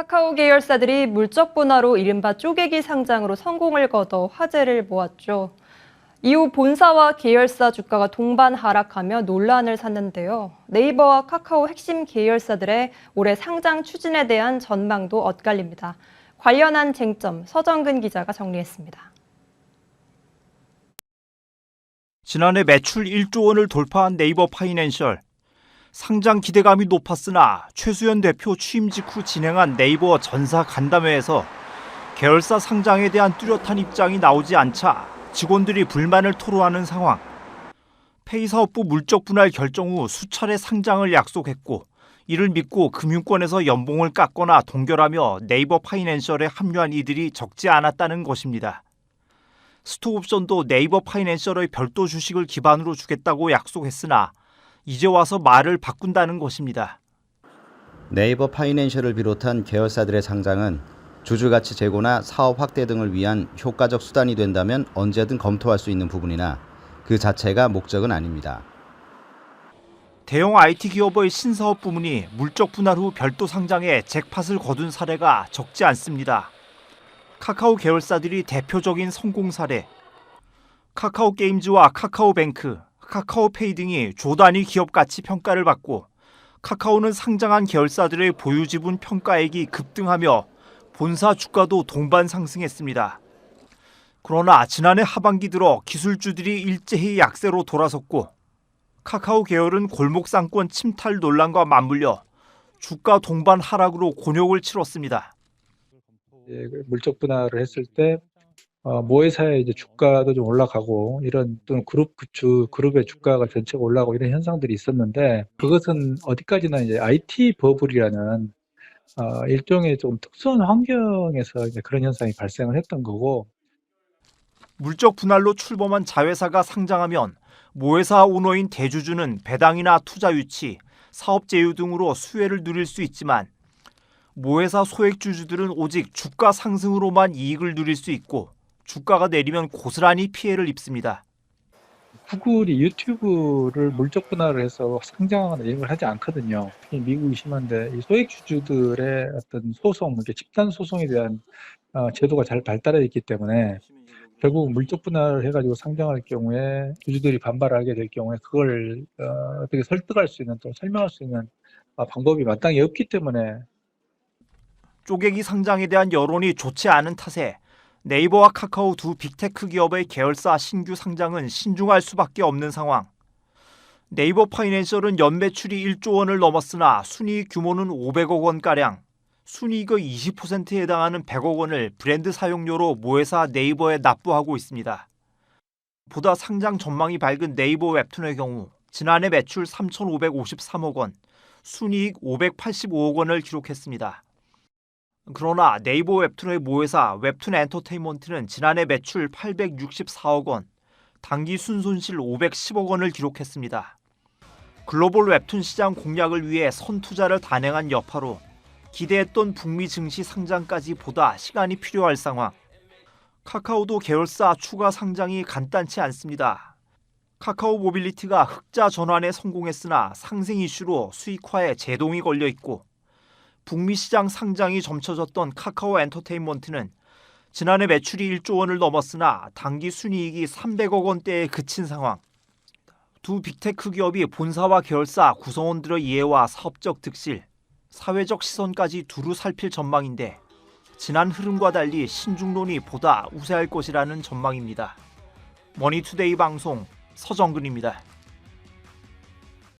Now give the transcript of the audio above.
카카오 계열사들이 물적 분할로 이른바 쪼개기 상장으로 성공을 거둬 화제를 모았죠. 이후 본사와 계열사 주가가 동반 하락하며 논란을 샀는데요. 네이버와 카카오 핵심 계열사들의 올해 상장 추진에 대한 전망도 엇갈립니다. 관련한 쟁점 서정근 기자가 정리했습니다. 지난해 매출 1조 원을 돌파한 네이버 파이낸셜. 상장 기대감이 높았으나 최수연 대표 취임 직후 진행한 네이버 전사 간담회에서 계열사 상장에 대한 뚜렷한 입장이 나오지 않자 직원들이 불만을 토로하는 상황. 페이사업부 물적 분할 결정 후 수차례 상장을 약속했고 이를 믿고 금융권에서 연봉을 깎거나 동결하며 네이버 파이낸셜에 합류한 이들이 적지 않았다는 것입니다. 스톡옵션도 네이버 파이낸셜의 별도 주식을 기반으로 주겠다고 약속했으나 이제 와서 말을 바꾼다는 것입니다. 네이버 파이낸셜을 비롯한 계열사들의 상장은 주주가치 제고나 사업 확대 등을 위한 효과적 수단이 된다면 언제든 검토할 수 있는 부분이나 그 자체가 목적은 아닙니다. 대형 IT 기업의 신사업 부문이 물적 분할 후 별도 상장에 잭팟을 거둔 사례가 적지 않습니다. 카카오 계열사들이 대표적인 성공 사례. 카카오 게임즈와 카카오뱅크, 카카오페이 등이 조 단위 기업 가치 평가를 받고 카카오는 상장한 계열사들의 보유 지분 평가액이 급등하며 본사 주가도 동반 상승했습니다. 그러나 지난해 하반기 들어 기술주들이 일제히 약세로 돌아섰고 카카오 계열은 골목상권 침탈 논란과 맞물려 주가 동반 하락으로 곤욕을 치렀습니다. 물적 분할을 했을 때 모회사의 이제 주가도 좀 올라가고 이런 또는 그룹의 주가가 전체가 올라가고 이런 현상들이 있었는데 그것은 어디까지나 이제 IT 버블이라는 일종의 좀 특수한 환경에서 이제 그런 현상이 발생을 했던 거고. 물적 분할로 출범한 자회사가 상장하면 모회사 오너인 대주주는 배당이나 투자 유치, 사업 제휴 등으로 수혜를 누릴 수 있지만 모회사 소액주주들은 오직 주가 상승으로만 이익을 누릴 수 있고 주가가 내리면 고스란히 피해를 입습니다. 구글이 유튜브를 물적 분할을 해서 상장하거나 이런 걸 하지 않거든요. 특히 미국이 심한데 이 소액주주들의 어떤 소송, 이렇게 집단 소송에 대한 제도가 잘 발달해 있기 때문에 결국 물적 분할을 해가지고 상장할 경우에 주주들이 반발하게 될 경우에 그걸 어떻게 설득할 수 있는 또 설명할 수 있는 방법이 마땅히 없기 때문에. 쪼개기 상장에 대한 여론이 좋지 않은 탓에 네이버와 카카오 두 빅테크 기업의 계열사 신규 상장은 신중할 수밖에 없는 상황. 네이버 파이낸셜은 연매출이 1조 원을 넘었으나 순이익 규모는 500억 원가량, 순이익의 20%에 해당하는 100억 원을 브랜드 사용료로 모회사 네이버에 납부하고 있습니다. 보다 상장 전망이 밝은 네이버 웹툰의 경우 지난해 매출 3,553억 원, 순이익 585억 원을 기록했습니다. 그러나 네이버 웹툰의 모회사 웹툰 엔터테인먼트는 지난해 매출 864억 원, 당기 순손실 510억 원을 기록했습니다. 글로벌 웹툰 시장 공략을 위해 선투자를 단행한 여파로 기대했던 북미 증시 상장까지 보다 시간이 필요할 상황. 카카오도 계열사 추가 상장이 간단치 않습니다. 카카오 모빌리티가 흑자 전환에 성공했으나 상생 이슈로 수익화에 제동이 걸려 있고 북미 시장 상장이 점쳐졌던 카카오 엔터테인먼트는 지난해 매출이 1조 원을 넘었으나 당기 순이익이 300억 원대에 그친 상황. 두 빅테크 기업이 본사와 계열사 구성원들의 이해와 사업적 득실, 사회적 시선까지 두루 살필 전망인데 지난 흐름과 달리 신중론이 보다 우세할 것이라는 전망입니다. 머니투데이 방송 서정근입니다.